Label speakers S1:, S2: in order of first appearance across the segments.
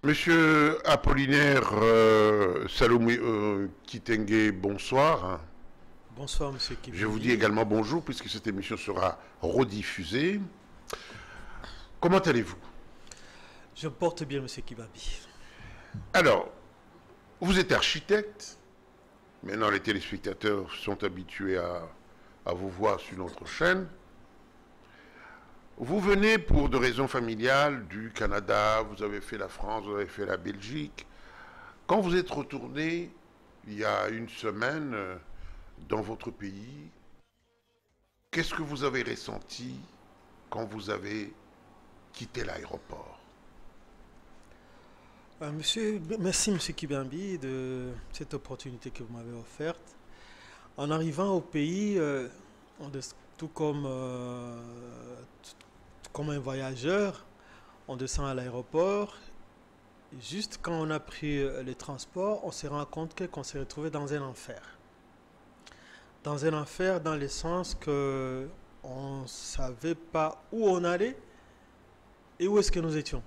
S1: Monsieur Apollinaire Salomé Kitenge, bonsoir.
S2: Bonsoir, monsieur
S1: Je vous
S2: Kibambi.
S1: dis également bonjour puisque cette émission sera rediffusée. Comment allez-vous?
S2: Je porte bien, monsieur Kibambi.
S1: Alors, vous êtes architecte. Maintenant, les téléspectateurs sont habitués à vous voir sur notre chaîne. Vous venez pour des raisons familiales du Canada, vous avez fait la France, vous avez fait la Belgique. Quand vous êtes retourné il y a une semaine dans votre pays, qu'est-ce que vous avez ressenti quand vous avez quitté l'aéroport?
S2: Merci, monsieur Kibambi, de cette opportunité que vous m'avez offerte. En arrivant au pays, tout comme un voyageur, on descend à l'aéroport. Juste quand on a pris les transports, on s'est rendu compte qu'on s'est retrouvé dans un enfer. Dans un enfer dans le sens que on ne savait pas où on allait et où est-ce que nous étions.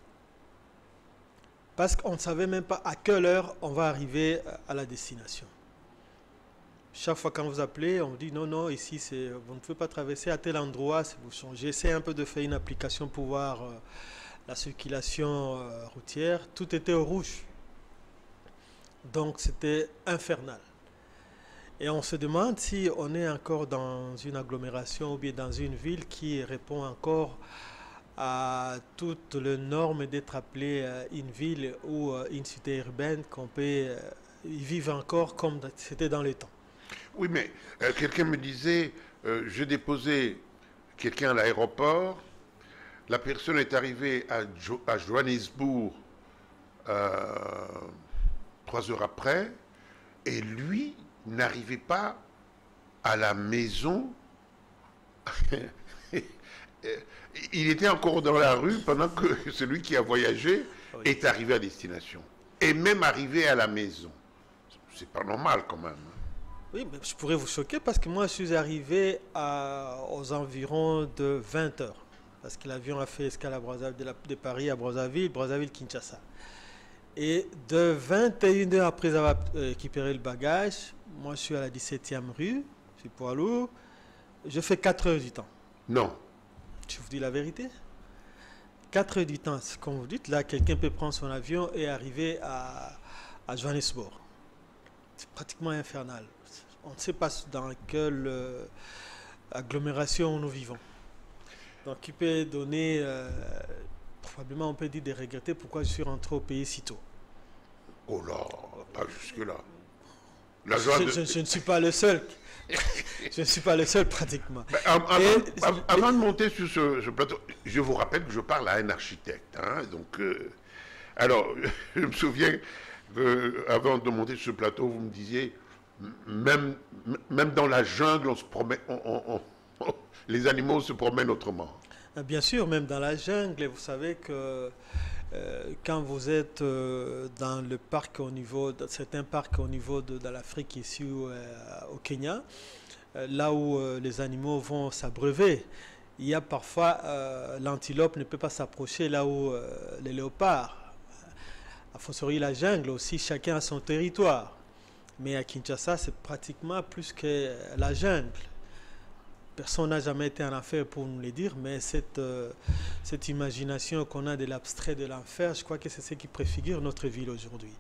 S2: Parce qu'on ne savait même pas à quelle heure on va arriver à la destination. Chaque fois quand vous appelez, on vous dit non, non, ici vous ne pouvez pas traverser à tel endroit, vous changez. J'essaie un peu de faire une application pour voir la circulation routière. Tout était au rouge. Donc c'était infernal. Et on se demande si on est encore dans une agglomération ou bien dans une ville qui répond encore à toutes les normes d'être appelée une ville ou une cité urbaine qu'on peut y vivre encore comme c'était dans le temps.
S1: Oui, mais quelqu'un me disait, j'ai déposé quelqu'un à l'aéroport, la personne est arrivée à Johannesburg 3 heures après, et lui n'arrivait pas à la maison. Il était encore dans la rue pendant que celui qui a voyagé est arrivé à destination. Et même arrivé à la maison. C'est pas normal quand même.
S2: Oui, mais je pourrais vous choquer parce que moi je suis arrivé aux environs de 20 heures. Parce que l'avion a fait escale à Brazzaville, de Paris à Brazzaville, Brazzaville-Kinshasa. Et de 21 heures après avoir récupéré le bagage, moi je suis à la 17e rue, je suis poids lourd, je fais 4 heures du temps.
S1: Non.
S2: Je vous dis la vérité. 4 heures du temps, comme vous dites, là quelqu'un peut prendre son avion et arriver à Johannesburg. C'est pratiquement infernal. On ne sait pas dans quelle agglomération nous vivons. Donc il peut donner, probablement on peut dire de regretter pourquoi je suis rentré au pays si tôt.
S1: Oh là, pas jusque-là.
S2: Je ne suis pas le seul. Je ne suis pas le seul pratiquement.
S1: Avant de monter sur ce plateau, je vous rappelle que je parle à un architecte. Hein, donc, alors, je me souviens avant de monter sur ce plateau, vous me disiez, même dans la jungle, on se promène, les animaux se promènent autrement.
S2: Bien sûr, même dans la jungle, vous savez que quand vous êtes dans le parc certains parcs au niveau de l'Afrique ici au Kenya, là où les animaux vont s'abreuver, il y a parfois l'antilope ne peut pas s'approcher là où les léopards. A fortiori la jungle aussi, chacun a son territoire. Mais à Kinshasa, c'est pratiquement plus que la jungle. Personne n'a jamais été en enfer pour nous le dire, mais cette imagination qu'on a de l'abstrait de l'enfer, je crois que c'est ce qui préfigure notre ville aujourd'hui.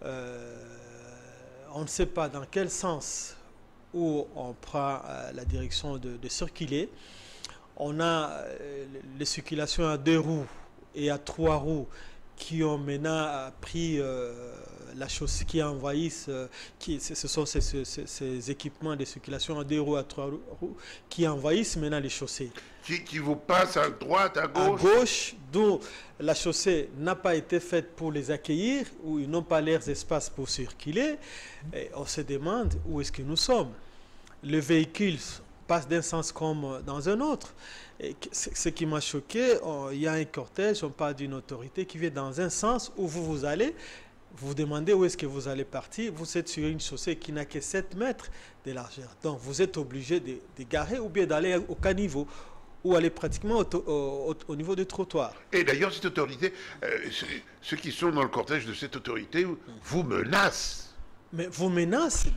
S2: On ne sait pas dans quel sens où on prend la direction de circuler. On a les circulations à 2 roues et à 3 roues qui ont maintenant pris la chaussée, qui envahissent, ce sont ces équipements de circulation à 2 roues, à 3 roues, qui envahissent maintenant les chaussées.
S1: Qui vous passent à droite, à gauche?
S2: À gauche, d'où la chaussée n'a pas été faite pour les accueillir, où ils n'ont pas leurs espaces pour circuler. Et on se demande où est-ce que nous sommes. Le véhicule passe d'un sens comme dans un autre. Et ce qui m'a choqué, il y a un cortège, on parle d'une autorité qui vient dans un sens où vous allez, vous vous demandez où est-ce que vous allez partir, vous êtes sur une chaussée qui n'a que 7 mètres de largeur. Donc vous êtes obligé de garer ou bien d'aller au caniveau ou aller pratiquement au niveau du trottoir.
S1: Et d'ailleurs, cette autorité, ceux qui sont dans le cortège de cette autorité vous menacent.
S2: Mais vous menacez,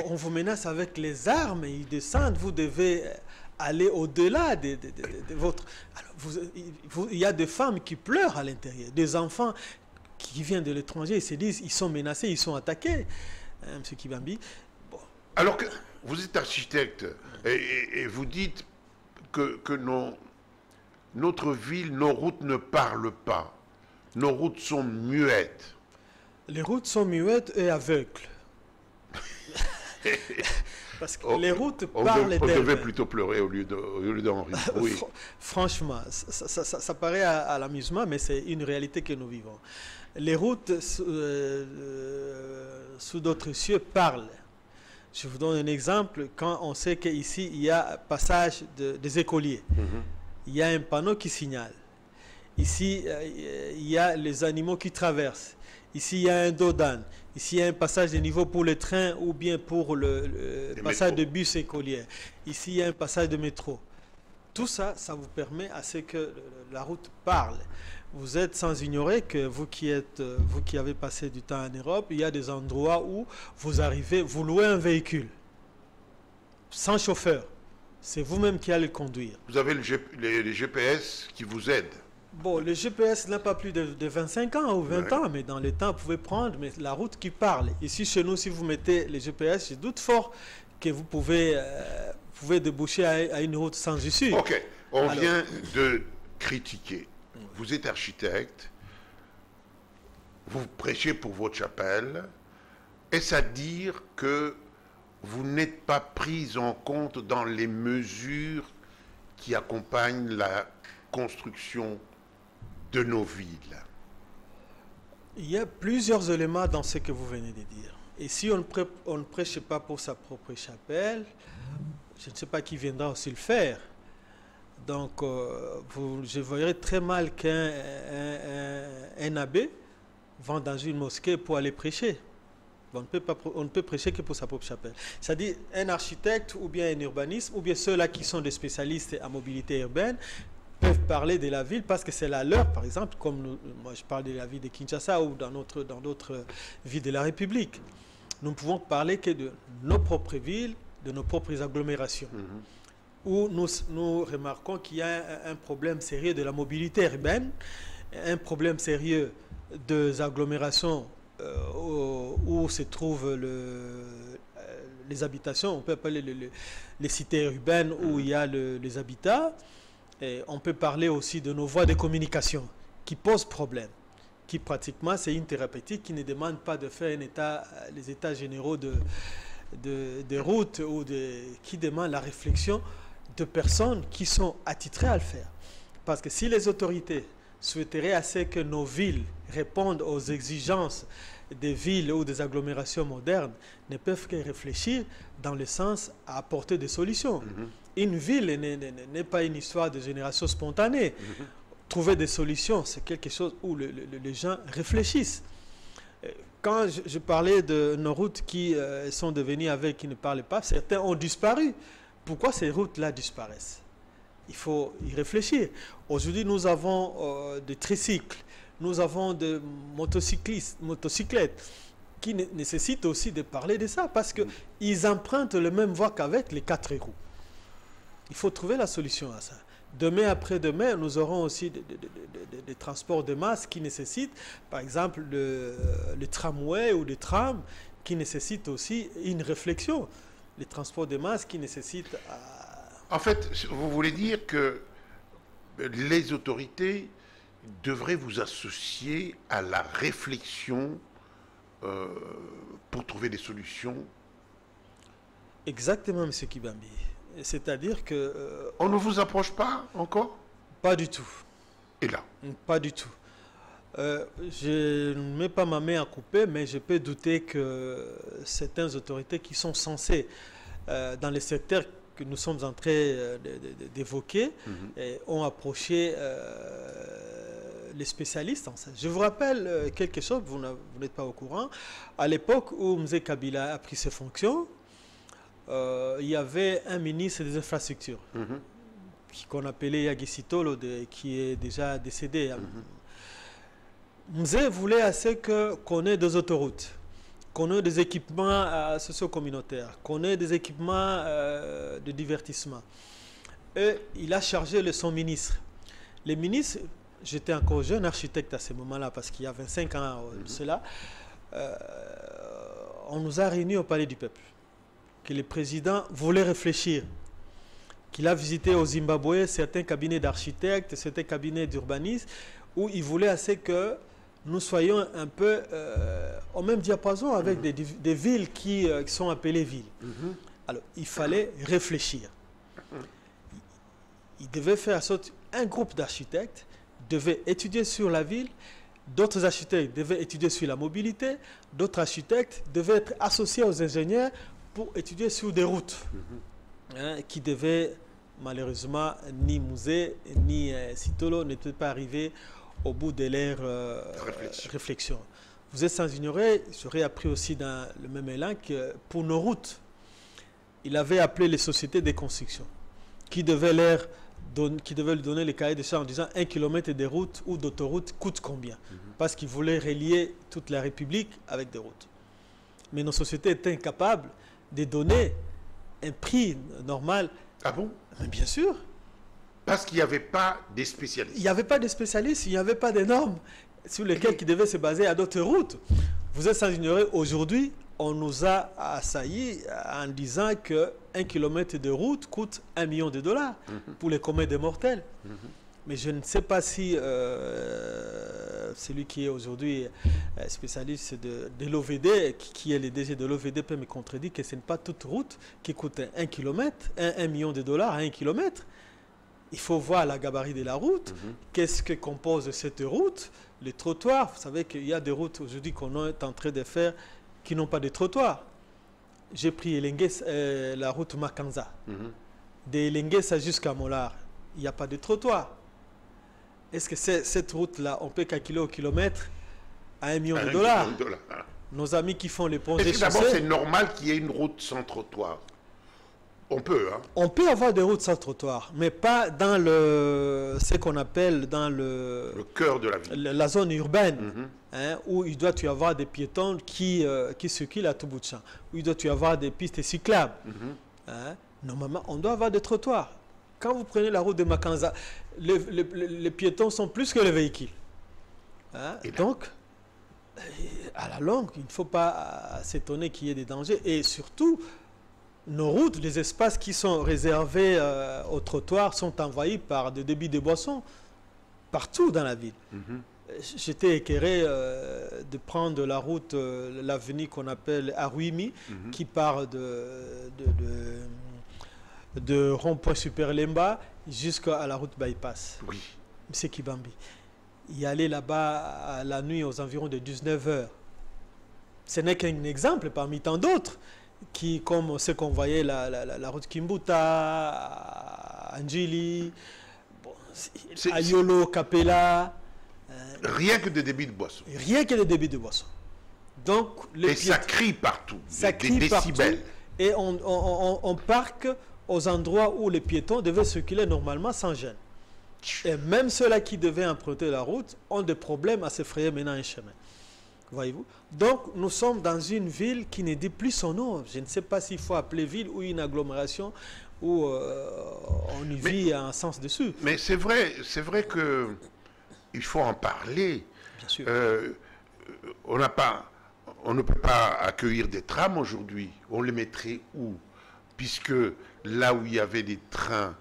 S2: on vous menace avec les armes, ils descendent, vous devez aller au-delà de votre... Alors, il y a des femmes qui pleurent à l'intérieur, des enfants qui viennent de l'étranger, ils se disent, ils sont menacés, ils sont attaqués. Hein, M. Kibambi. Bon.
S1: Alors que vous êtes architecte et vous dites que notre ville, nos routes ne parlent pas. Nos routes sont muettes.
S2: Les routes sont muettes et aveugles. Parce que les routes parlent d'elles.
S1: On devait plutôt pleurer au lieu d'en rire. Oui.
S2: Franchement, ça paraît à l'amusement, mais c'est une réalité que nous vivons. Les routes sous d'autres cieux parlent. Je vous donne un exemple. Quand on sait qu'ici, il y a passage des écoliers, il y a un panneau qui signale. Ici, il y a les animaux qui traversent. Ici, il y a un dos d'âne. Ici, il y a un passage de niveau pour les trains ou bien pour le passage de bus écoliers. Ici, il y a un passage de métro. Tout ça, ça vous permet à ce que la route parle. Vous êtes sans ignorer que vous qui avez passé du temps en Europe, il y a des endroits où vous arrivez, vous louez un véhicule sans chauffeur. C'est vous-même qui allez le conduire.
S1: Vous avez les GPS qui vous aident.
S2: Bon, le GPS n'a pas plus de 25 ans ou 20 ans, mais dans le temps, vous pouvez prendre la route qui parle. Ici, chez nous, si vous mettez les GPS, je doute fort que vous pouvez déboucher à une route sans issue.
S1: Ok, on vient de critiquer. Vous êtes architecte, vous prêchez pour votre chapelle. Est-ce à dire que vous n'êtes pas pris en compte dans les mesures qui accompagnent la construction de nos villes?
S2: Il y a plusieurs éléments dans ce que vous venez de dire. Et si on ne prêche pas pour sa propre chapelle, je ne sais pas qui viendra aussi le faire. Donc, je verrais très mal qu'un abbé va dans une mosquée pour aller prêcher. On ne peut prêcher que pour sa propre chapelle. C'est-à-dire, un architecte ou bien un urbaniste, ou bien ceux-là qui sont des spécialistes en mobilité urbaine, peuvent parler de la ville parce que c'est la leur, par exemple, comme moi je parle de la ville de Kinshasa ou dans d'autres villes de la République. Nous ne pouvons parler que de nos propres villes, de nos propres agglomérations. Où nous remarquons qu'il y a un problème sérieux de la mobilité urbaine, un problème sérieux des agglomérations où se trouvent les habitations, on peut appeler les cités urbaines où il y a les habitats. Et on peut parler aussi de nos voies de communication qui posent problème, qui pratiquement c'est une thérapeutique qui ne demande pas de faire les états généraux de route ou qui demande la réflexion de personnes qui sont attitrées à le faire. Parce que si les autorités souhaiteraient assez que nos villes répondent aux exigences des villes ou des agglomérations modernes, ne peuvent que réfléchir dans le sens à apporter des solutions. Une ville n'est pas une histoire de génération spontanée. Trouver des solutions, c'est quelque chose où les gens réfléchissent. Quand je parlais de nos routes qui sont devenues aveugles, qui ne parlent pas, certains ont disparu. Pourquoi ces routes-là disparaissent? Il faut y réfléchir. Aujourd'hui, nous avons des tricycles, nous avons des motocyclettes qui nécessitent aussi de parler de ça parce qu'ils empruntent le même voie qu'avec les 4 roues. Il faut trouver la solution à ça. Demain après-demain, nous aurons aussi des transports de masse qui nécessitent, par exemple, le tramway ou le tram, qui nécessitent aussi une réflexion. Les transports de masse qui nécessitent...
S1: En fait, vous voulez dire que les autorités devraient vous associer à la réflexion pour trouver des solutions?
S2: Exactement, M. Kibambi. C'est-à-dire que...
S1: on ne vous approche pas encore?
S2: Pas du tout.
S1: Et là?
S2: Pas du tout. Je ne mets pas ma main à couper, mais je peux douter que certaines autorités qui sont censées, dans les secteurs que nous sommes en train d'évoquer, ont approché les spécialistes en ça. Je vous rappelle quelque chose, vous n'êtes pas au courant. À l'époque où M. Kabila a pris ses fonctions, il y avait un ministre des Infrastructures qu'on appelait Yagisitolo, qui est déjà décédé. Mzee voulait assez qu'on ait des autoroutes, qu'on ait des équipements socio-communautaires, qu'on ait des équipements de divertissement. Et il a chargé son ministre. Les ministres, j'étais encore jeune architecte à ce moment-là, parce qu'il y a 25 ans de cela, on nous a réunis au Palais du Peuple, que le président voulait réfléchir, qu'il a visité au Zimbabwe certains cabinets d'architectes, certains cabinets d'urbanistes, où il voulait assez que nous soyons un peu au même diapason avec des villes qui sont appelées villes. Alors, il fallait réfléchir. Il devait faire en sorte un groupe d'architectes devait étudier sur la ville, d'autres architectes devaient étudier sur la mobilité, d'autres architectes devaient être associés aux ingénieurs pour étudier sur des routes qui devaient, malheureusement, ni Mzee ni Sitholo n'étaient pas arrivés au bout de leur réflexion. Vous êtes sans ignorer, j'aurais appris aussi dans le même élan que pour nos routes, il avait appelé les sociétés de construction qui devaient lui donner les cahiers de charges en disant 1 kilomètre de route ou d'autoroute coûte combien. Parce qu'ils voulaient relier toute la République avec des routes. Mais nos sociétés étaient incapables de donner un prix normal.
S1: Ah bon?
S2: Mais bien sûr.
S1: Parce qu'il n'y avait pas des spécialistes.
S2: Il n'y avait pas de spécialistes, il n'y avait pas de normes sur lesquelles qui devaient se baser à d'autres routes. Vous êtes sans ignorer, aujourd'hui, on nous a assaillis en disant que 1 kilomètre de route coûte $1 million pour les communs des mortels. Mais je ne sais pas si celui qui est aujourd'hui spécialiste de l'OVD, qui est le DG de l'OVD, peut me contredire que ce n'est pas toute route qui coûte 1 kilomètre, $1 million à 1 kilomètre. Il faut voir la gabarit de la route, qu'est-ce que compose cette route, les trottoirs. Vous savez qu'il y a des routes aujourd'hui qu'on est en train de faire qui n'ont pas de trottoir. J'ai pris la route Makanza. De Elengesa jusqu'à Molar, il n'y a pas de trottoir. Est-ce que cette route-là, on peut calculer au kilomètre à $1 million? Nos amis qui font les ponts et chaussées...
S1: D'abord, c'est normal qu'il y ait une route sans trottoir. On peut, hein?
S2: On peut avoir des routes sans trottoir, mais pas dans ce qu'on appelle dans le
S1: cœur de la ville.
S2: La zone urbaine, où il doit y avoir des piétons qui circulent à tout bout de champ, où il doit y avoir des pistes cyclables. Normalement, on doit avoir des trottoirs. Quand vous prenez la route de Makanza, les piétons sont plus que les véhicules. Donc, à la longue, il ne faut pas s'étonner qu'il y ait des dangers. Et surtout, nos routes, les espaces qui sont réservés aux trottoirs sont envahis par des débits de boissons partout dans la ville. J'étais éclairé de prendre la route, l'avenue qu'on appelle Aruimi, qui part de rond-point Super Lemba jusqu'à la route Bypass.
S1: Oui.
S2: M. Kibambi. Y aller là-bas à la nuit aux environs de 19h. Ce n'est qu'un exemple parmi tant d'autres. Qui, comme ce qu'on voyait, la route Kimbuta, Anjili, Ayolo, Capella.
S1: Rien que des débits de boissons.
S2: Rien que des débits de boissons. Donc,
S1: ça crie partout.
S2: Ça crie partout. Et on parque aux endroits où les piétons devaient circuler normalement sans gêne. Et même ceux-là qui devaient emprunter la route ont des problèmes à se frayer maintenant un chemin. Voyez-vous? Donc, nous sommes dans une ville qui ne dit plus son nom. Je ne sais pas s'il faut appeler ville ou une agglomération où on y vit en sens dessus.
S1: Mais c'est vrai que il faut en parler.
S2: Bien sûr.
S1: On ne peut pas accueillir des trams aujourd'hui. On les mettrait où? Puisque là où il y avait des trains,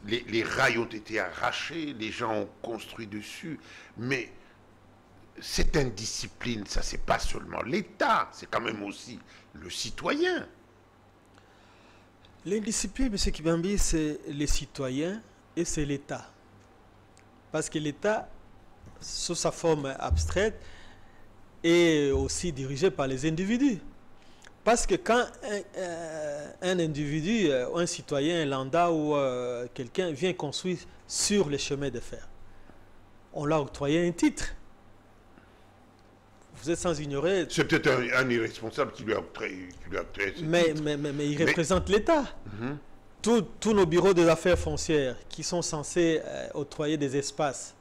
S1: les rails ont été arrachés, les gens ont construit dessus, mais cette indiscipline, ça c'est pas seulement l'État, c'est quand même aussi le citoyen.
S2: L'indiscipline, M. Kibambi, c'est les citoyens et c'est l'État. Parce que l'État, sous sa forme abstraite, est aussi dirigé par les individus. Parce que quand un individu, un citoyen, un lambda ou quelqu'un vient construire sur les chemins de fer, on l'a octroyé un titre. Vous êtes sans ignorer...
S1: C'est peut-être un irresponsable qui lui a octroyé.
S2: Mais il représente l'État. tous nos bureaux des affaires foncières qui sont censés octroyer des espaces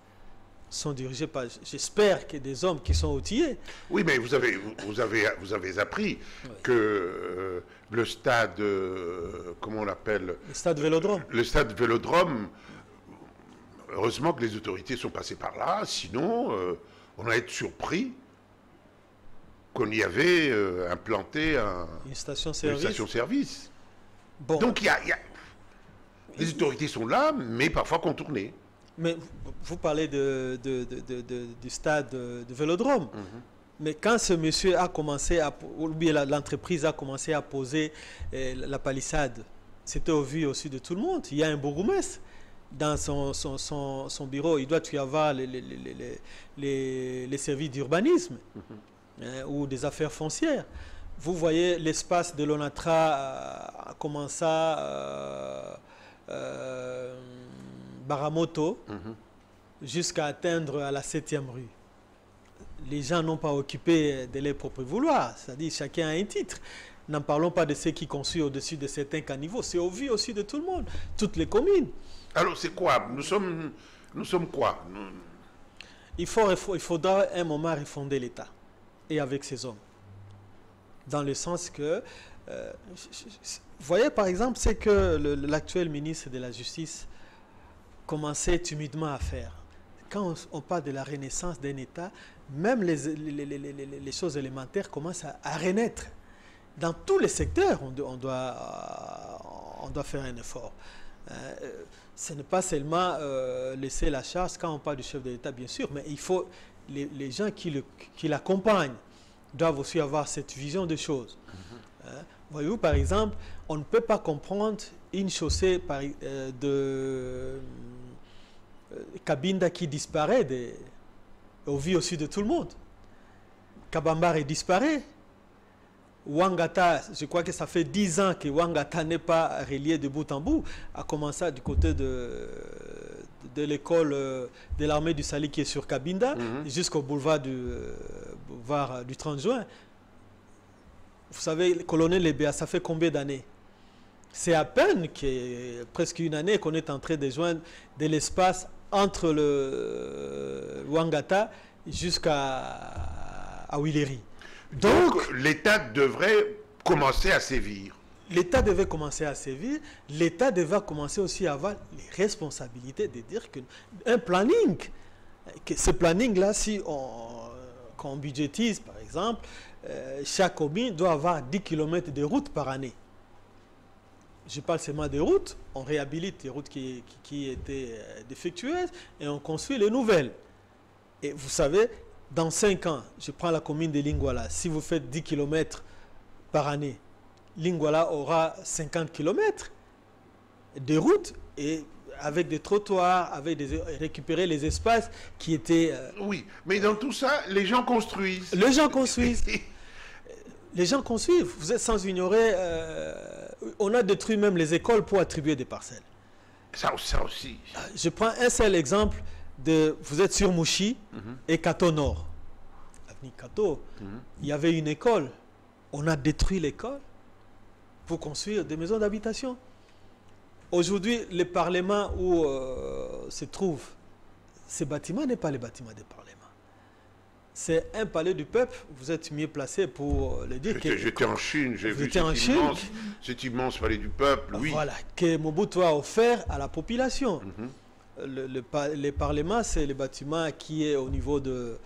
S2: sont dirigés par, j'espère, que des hommes qui sont outillés.
S1: Oui, mais vous avez appris que le stade, comment on l'appelle?
S2: Le stade Vélodrome.
S1: Le stade Vélodrome, heureusement que les autorités sont passées par là, sinon on a été surpris qu'on y avait implanté
S2: une
S1: une station-service.
S2: Bon.
S1: Donc les autorités sont là, mais parfois contournées.
S2: Mais vous parlez du stade de Vélodrome. Mais quand ce monsieur a commencé ou bien l'entreprise a commencé à poser la palissade, c'était au vu aussi de tout le monde. Il y a un bourgmestre dans son bureau. Il doit y avoir les services d'urbanisme ou des affaires foncières. Vous voyez l'espace de l'ONATRA commencer Baramoto jusqu'à atteindre à la 7e rue. Les gens n'ont pas occupé de leur propre vouloir, c'est-à-dire chacun a un titre. N'en parlons pas de ceux qui construisent au-dessus de certains caniveaux, c'est au vu aussi de tout le monde, toutes les communes.
S1: Alors c'est quoi? Nous sommes quoi?
S2: Il faudra un moment refonder l'État, et avec ses hommes. Dans le sens que, vous voyez par exemple, c'est que l'actuel ministre de la Justice commençait timidement à faire. Quand on parle de la renaissance d'un État, même les choses élémentaires commencent à renaître. Dans tous les secteurs, on doit faire un effort. Ce n'est pas seulement laisser la charge quand on parle du chef de l'État, bien sûr, mais il faut les gens qui l'accompagnent doivent aussi avoir cette vision des choses. Voyez-vous, par exemple, on ne peut pas comprendre une chaussée de Cabinda qui disparaît au vu aussi de tout le monde. Kabambare disparaît. Ouangata, je crois que ça fait 10 ans que Ouangata n'est pas relié de bout en bout, a commencé du côté de l'école de l'armée du Sali qui est sur Cabinda, jusqu'au boulevard du 30 juin. Vous savez, le colonel Lebea, ça fait combien d'années? C'est à peine presque une année qu'on est en train de joindre de l'espace entre le Ouangata jusqu'à Willery.
S1: Donc l'État devrait commencer à sévir.
S2: L'État devait commencer à sévir. L'État devait commencer aussi à avoir les responsabilités de dire qu'un planning, que ce planning-là, si qu'on budgétise, par exemple, chaque commune doit avoir 10 km de route par année. Je parle seulement des routes. On réhabilite les routes qui étaient défectueuses et on construit les nouvelles. Et vous savez, dans 5 ans, je prends la commune de Lingwala. Si vous faites 10 km par année, Lingwala aura 50 km de routes et avec des trottoirs, récupérer les espaces qui étaient...
S1: Oui, mais dans tout ça, les gens construisent.
S2: Les gens construisent. Les gens construisent. Vous êtes sans ignorer, on a détruit même les écoles pour attribuer des parcelles.
S1: Ça aussi.
S2: Je prends un seul exemple. Vous êtes sur Mouchi et Kato Nord. Avenue Kato, il y avait une école. On a détruit l'école pour construire des maisons d'habitation. Aujourd'hui, le Parlement où se trouve ce bâtiment n'est pas le bâtiment du Parlement. C'est un palais du peuple. Vous êtes mieux placé pour le dire.
S1: J'étais en Chine, j'ai vu cet immense palais du peuple, oui.
S2: Voilà, que Mobutu a offert à la population. Le Parlement, c'est le bâtiment qui est au niveau de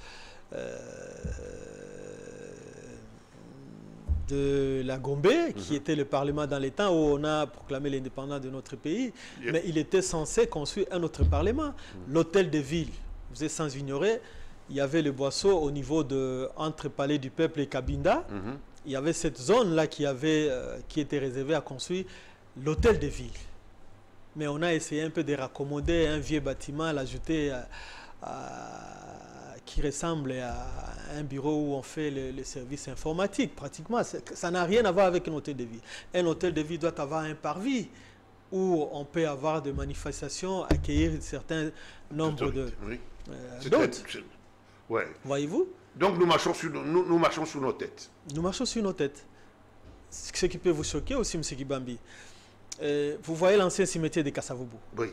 S2: la Gombe, qui était le Parlement dans les temps où on a proclamé l'indépendance de notre pays. Mais il était censé construire un autre Parlement. L'hôtel de ville, vous êtes sans ignorer, il y avait le boisseau au niveau entre Palais du Peuple et Cabinda. Il y avait cette zone-là qui était réservée à construire l'hôtel de ville. Mais on a essayé un peu de raccommoder un vieux bâtiment, l'ajouter qui ressemble à un bureau où on fait les services informatiques, pratiquement. Ça n'a rien à voir avec un hôtel de ville. Un hôtel de ville doit avoir un parvis où on peut avoir des manifestations, accueillir un certain nombre d'hôtes.
S1: Ouais.
S2: Voyez-vous?
S1: Donc nous marchons sur nos têtes.
S2: Nous marchons sur nos têtes. Ce qui peut vous choquer aussi, M. Kibambi. Vous voyez l'ancien cimetière de Kassavubu.
S1: Oui.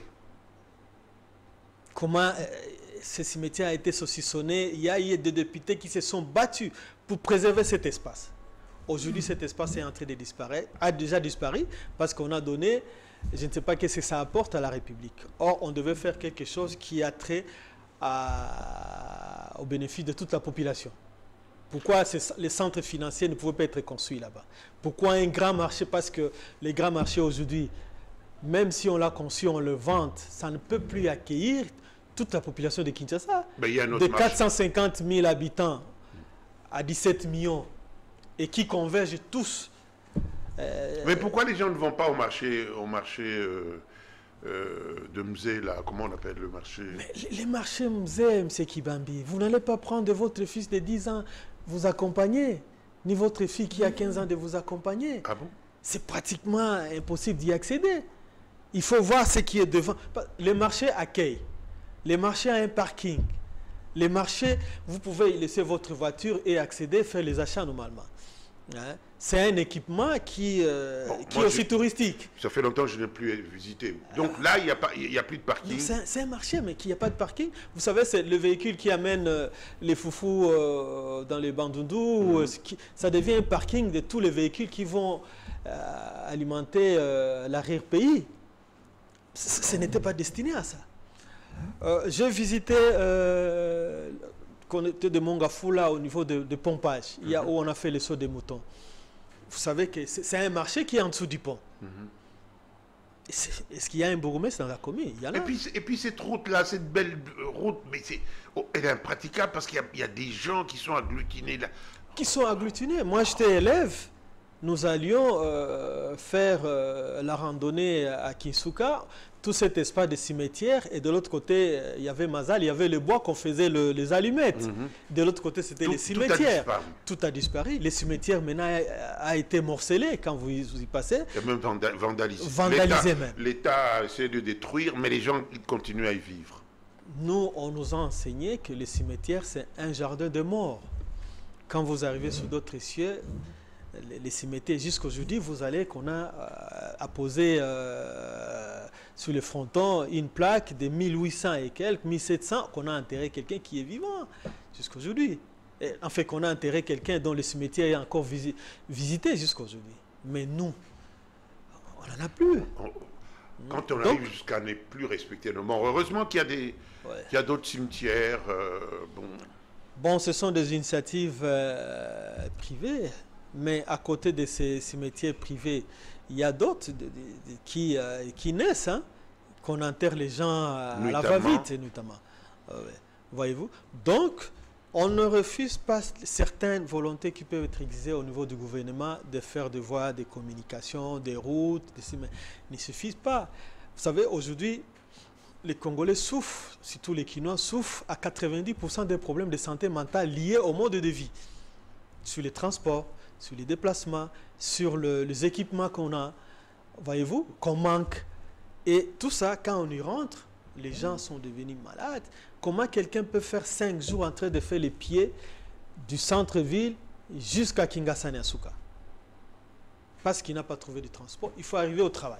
S2: Comment ce cimetière a été saucissonné. Il y a eu des députés qui se sont battus pour préserver cet espace. Aujourd'hui, cet espace est en train de disparaître, a déjà disparu parce qu'on a donné, je ne sais pas qu'est-ce que ça apporte à la République. Or, on devait faire quelque chose qui a trait au bénéfice de toute la population. Pourquoi les centres financiers ne pouvaient pas être construits là-bas? Pourquoi un grand marché? Parce que les grands marchés aujourd'hui, même si on l'a conçu, on le vante, ça ne peut plus accueillir toute la population de Kinshasa.
S1: Mais il y a un autre
S2: de
S1: marché.
S2: 450 000 habitants à 17 millions et qui convergent tous.
S1: Mais pourquoi les gens ne vont pas au marché de musée, là? Comment on appelle le marché?
S2: Mais les marchés musées, M. Kibambi, vous n'allez pas prendre votre fils de 10 ans vous accompagner, ni votre fille qui a 15 ans de vous accompagner.
S1: Ah bon?
S2: C'est pratiquement impossible d'y accéder. Il faut voir ce qui est devant. Les marchés accueillent. Les marchés ont un parking. Les marchés, vous pouvez laisser votre voiture et accéder, faire les achats normalement. Hein? C'est un équipement qui est aussi touristique.
S1: Ça fait longtemps que je n'ai plus visité. Donc là, il n'y a plus de parking.
S2: C'est un marché, mais qu'il n'y a pas de parking. Vous savez, c'est le véhicule qui amène les foufous dans les bandundous. Ça devient un parking de tous les véhicules qui vont alimenter l'arrière-pays. Ce n'était pas destiné à ça. J'ai visité de Mongafula au niveau de pompage, où on a fait le saut des moutons. Vous savez que c'est un marché qui est en dessous du pont. Est-ce qu'il y a un bourgmestre dans la commune? Il y en a.
S1: Et puis cette route-là, cette belle route, mais elle est impraticable parce qu'il y a des gens qui sont agglutinés là.
S2: Qui sont agglutinés. Moi, j'étais élève. Nous allions faire la randonnée à Kinsuka, tout cet espace de cimetière, et de l'autre côté, il y avait Mazal, il y avait le bois qu'on faisait les allumettes. De l'autre côté, c'était les cimetières. Tout a disparu. Les cimetières, maintenant, a été morcelé quand vous y passez.
S1: Et même vandalisé.
S2: Vandalisé même.
S1: L'État a essayé de détruire, mais les gens ils continuent à y vivre.
S2: Nous, on nous a enseigné que les cimetières, c'est un jardin de mort. Quand vous arrivez sur d'autres cieux, les cimetières, jusqu'aujourd'hui, vous allez qu'on a apposé sur le fronton une plaque de 1800 et quelques, 1700, qu'on a enterré quelqu'un qui est vivant jusqu'aujourd'hui. En fait, qu'on a enterré quelqu'un dont le cimetière est encore visité jusqu'aujourd'hui. Mais nous, on n'en a plus.
S1: Quand on arrive jusqu'à ne plus respecter nos morts, heureusement qu'il y a d'autres cimetières.
S2: Bon, ce sont des initiatives privées. Mais à côté de ces cimetières privés, il y a d'autres qui naissent, hein, qu'on enterre les gens à la va-vite, notamment. Voyez-vous? Donc, on ne refuse pas certaines volontés qui peuvent être exigées au niveau du gouvernement de faire des voies de communication, des routes, mais il ne suffit pas. Vous savez, aujourd'hui, les Congolais souffrent, surtout les Kinois, souffrent à 90% des problèmes de santé mentale liés au mode de vie. Sur les transports, sur les déplacements, sur les équipements qu'on a, voyez-vous, qu'on manque. Et tout ça, quand on y rentre, les gens sont devenus malades. Comment quelqu'un peut faire 5 jours en train de faire les pieds du centre-ville jusqu'à Kingasani-Asuka? Parce qu'il n'a pas trouvé de transport, il faut arriver au travail.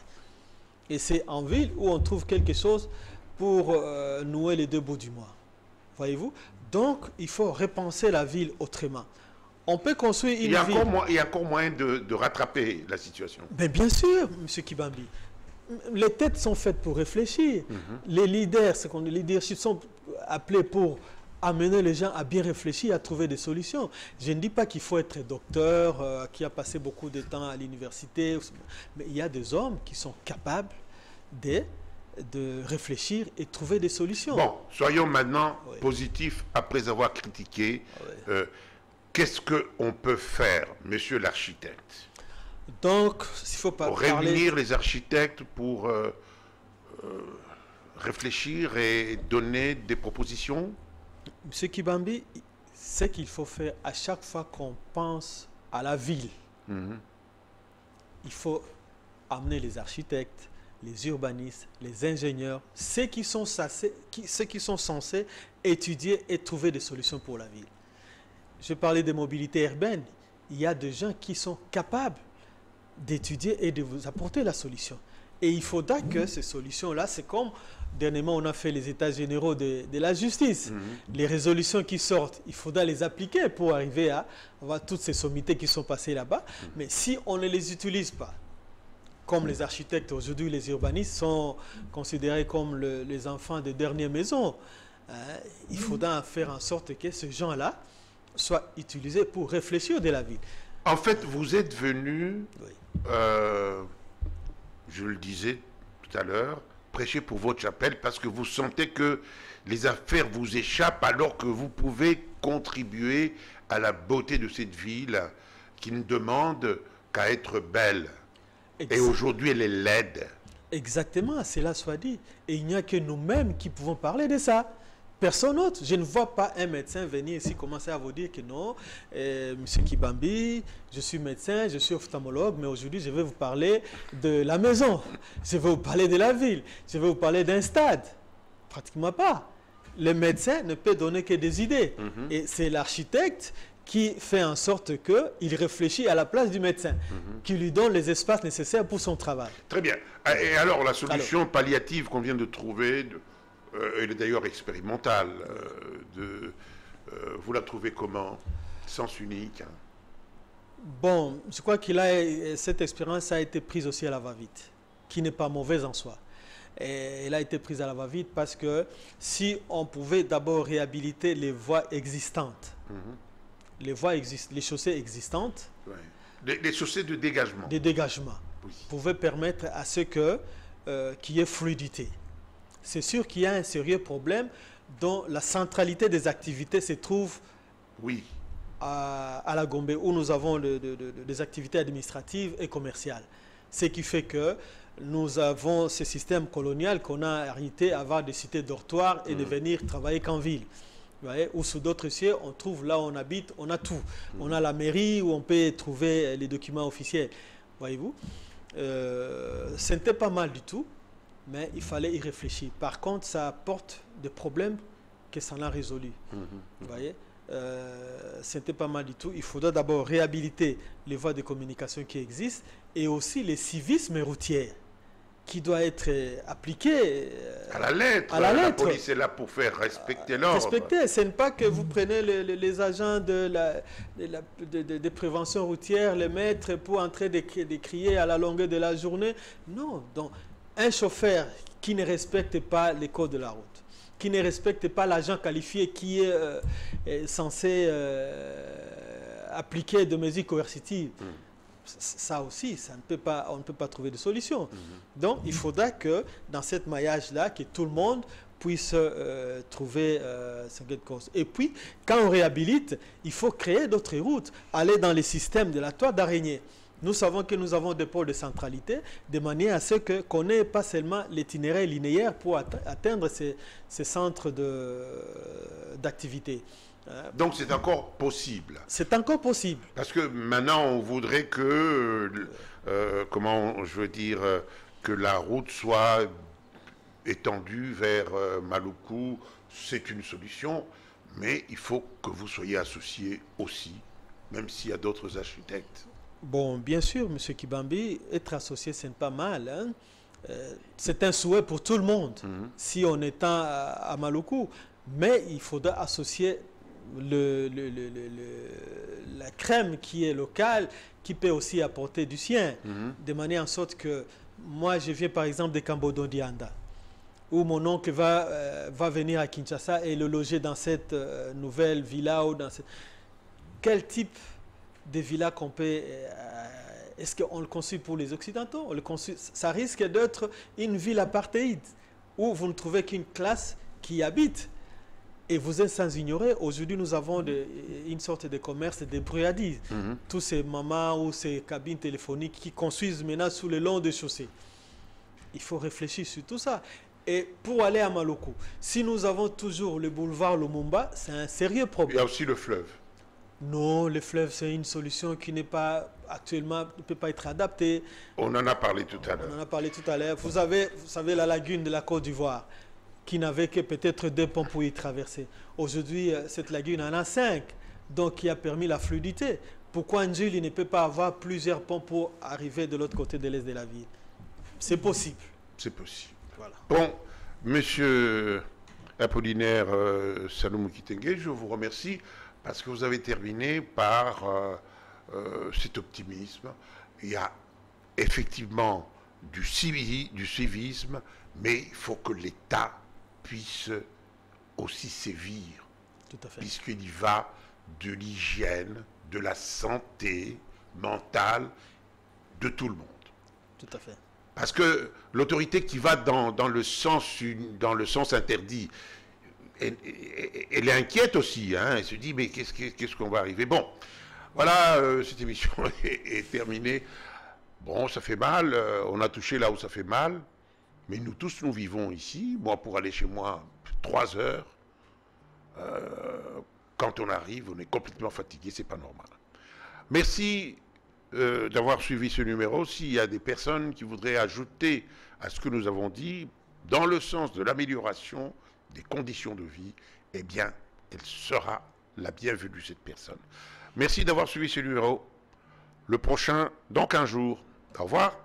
S2: Et c'est en ville où on trouve quelque chose pour nouer les deux bouts du mois. Voyez-vous? Donc, il faut repenser la ville autrement. On peut construire une ville.
S1: Il y a encore moyen de rattraper la situation.
S2: Mais bien sûr, M. Kibambi. Les têtes sont faites pour réfléchir. Les leaders, les leaderships sont appelés pour amener les gens à bien réfléchir, à trouver des solutions. Je ne dis pas qu'il faut être docteur, qui a passé beaucoup de temps à l'université, mais il y a des hommes qui sont capables de réfléchir et trouver des solutions.
S1: Bon, soyons maintenant positifs après avoir critiqué. Qu'est-ce qu'on peut faire, monsieur l'architecte?
S2: Donc, s'il faut pas
S1: réunir les architectes pour réfléchir et donner des propositions?
S2: Monsieur Kibambi, ce qu'il faut faire à chaque fois qu'on pense à la ville, il faut amener les architectes, les urbanistes, les ingénieurs, ceux qui sont censés étudier et trouver des solutions pour la ville. Je parlais de mobilité urbaine. Il y a des gens qui sont capables d'étudier et de vous apporter la solution. Et il faudra que ces solutions-là, c'est comme dernièrement on a fait les états généraux de la justice. Les résolutions qui sortent, il faudra les appliquer pour arriver à avoir toutes ces sommités qui sont passées là-bas. Mais si on ne les utilise pas, comme les architectes aujourd'hui, les urbanistes sont considérés comme les enfants de dernière maison, il faudra faire en sorte que ces gens-là soient utilisés pour réfléchir de la ville.
S1: En fait, vous êtes venu,
S2: Oui.
S1: je le disais tout à l'heure, prêcher pour votre chapelle parce que vous sentez que les affaires vous échappent alors que vous pouvez contribuer à la beauté de cette ville qui ne demande qu'à être belle. Et aujourd'hui, elle est laide.
S2: Exactement, cela soit dit. Et il n'y a que nous-mêmes qui pouvons parler de ça. Personne d'autre. Je ne vois pas un médecin venir ici commencer à vous dire que non, Monsieur Kibambi, je suis médecin, je suis ophtalmologue, mais aujourd'hui je vais vous parler de la maison, je vais vous parler de la ville, je vais vous parler d'un stade. Pratiquement pas. Le médecin ne peut donner que des idées. Et c'est l'architecte qui fait en sorte qu'il réfléchit à la place du médecin, qui lui donne les espaces nécessaires pour son travail.
S1: Très bien. Et alors la solution palliative qu'on vient de trouver... elle est d'ailleurs expérimentale. Vous la trouvez comment? Sens unique.
S2: Bon, je crois que cette expérience a été prise aussi à la va-vite, qui n'est pas mauvaise en soi. Et elle a été prise à la va-vite parce que si on pouvait d'abord réhabiliter les voies existantes, les chaussées existantes,
S1: les chaussées de dégagement.
S2: Des dégagements,
S1: Oui.
S2: pouvaient permettre à ce qu'il y ait fluidité. C'est sûr qu'il y a un sérieux problème dont la centralité des activités se trouve
S1: Oui.
S2: à la Gombe, où nous avons des activités administratives et commerciales. Ce qui fait que nous avons ce système colonial qu'on a hérité, avoir des cités dortoirs et de venir travailler qu'en ville. Vous voyez, ou sous d'autres cieux, on trouve là où on habite, on a tout. On a la mairie où on peut trouver les documents officiels. Voyez-vous, ce n'était pas mal du tout. Mais il fallait y réfléchir. Par contre, ça apporte des problèmes que ça n'a résolu. Vous voyez, ce n'était pas mal du tout. Il faudra d'abord réhabiliter les voies de communication qui existent et aussi les civismes routiers qui doit être appliqué
S1: à la lettre. La police est là pour faire respecter l'ordre.
S2: Respecter, ce n'est pas que vous prenez les agents de prévention routière, les mettre pour entrer de crier à la longueur de la journée. Non, donc un chauffeur qui ne respecte pas les codes de la route, qui ne respecte pas l'agent qualifié qui est censé appliquer des mesures coercitives, ça aussi, on ne peut pas trouver de solution. Donc, il faudra que dans cette maillage-là, que tout le monde puisse trouver cette cause. Et puis, quand on réhabilite, il faut créer d'autres routes, aller dans les systèmes de la toile d'araignée. Nous savons que nous avons des pôles de centralité, de manière à ce qu'on n'ait pas seulement l'itinéraire linéaire pour atteindre ces centres d'activité.
S1: Donc c'est encore possible.
S2: C'est encore possible.
S1: Parce que maintenant on voudrait que, comment je veux dire, que la route soit étendue vers Maluku. C'est une solution, mais il faut que vous soyez associés aussi, même s'il y a d'autres architectes.
S2: Bon, bien sûr, M. Kibambi, être associé, c'est pas mal. Hein? C'est un souhait pour tout le monde, si on est à Maluku. Mais il faudra associer la crème qui est locale, qui peut aussi apporter du sien, de manière en sorte que moi, je viens par exemple de Cambodonianda, où mon oncle va venir à Kinshasa et le loger dans cette nouvelle villa. Quel type de villa qu'on peut... Est-ce qu'on le construit pour les Occidentaux? Ça risque d'être une ville apartheid, où vous ne trouvez qu'une classe qui y habite. Et vous êtes sans ignorer, aujourd'hui nous avons une sorte de commerce de bruyadises. Tous ces mamans ou ces cabines téléphoniques qui construisent maintenant sous le long des chaussées. Il faut réfléchir sur tout ça. Et pour aller à Maluku, si nous avons toujours le boulevard Lumumba, c'est un sérieux problème.
S1: Il y a aussi le fleuve.
S2: Non, le fleuve, c'est une solution qui n'est pas actuellement, ne peut pas être adaptée.
S1: On en a parlé tout à l'heure.
S2: On en a parlé tout à l'heure. Vous savez la lagune de la Côte d'Ivoire, qui n'avait que peut-être 2 ponts pour y traverser. Aujourd'hui, cette lagune en a 5, donc qui a permis la fluidité. Pourquoi Njul, il ne peut pas avoir plusieurs ponts pour arriver de l'autre côté de l'est de la ville? C'est possible.
S1: C'est possible.
S2: Voilà.
S1: Bon, monsieur Apollinaire Salomon Kitenge, je vous remercie parce que vous avez terminé par cet optimisme. Il y a effectivement du civisme, mais il faut que l'État puisse aussi sévir,
S2: Tout à fait.
S1: puisqu'il y va de l'hygiène, de la santé mentale de tout le monde.
S2: Tout à fait.
S1: Parce que l'autorité qui va dans le sens interdit, elle est inquiète aussi. Hein, elle se dit, mais qu'est-ce qu'on va arriver? Bon, voilà, cette émission est terminée. Bon, ça fait mal, on a touché là où ça fait mal, mais nous tous, nous vivons ici. Moi, pour aller chez moi, 3 heures. Quand on arrive, on est complètement fatigué, c'est pas normal. Merci d'avoir suivi ce numéro. S'il y a des personnes qui voudraient ajouter à ce que nous avons dit, dans le sens de l'amélioration des conditions de vie, eh bien, elle sera la bienvenue, cette personne. Merci d'avoir suivi ce numéro. Le prochain, dans 15 jours. Au revoir.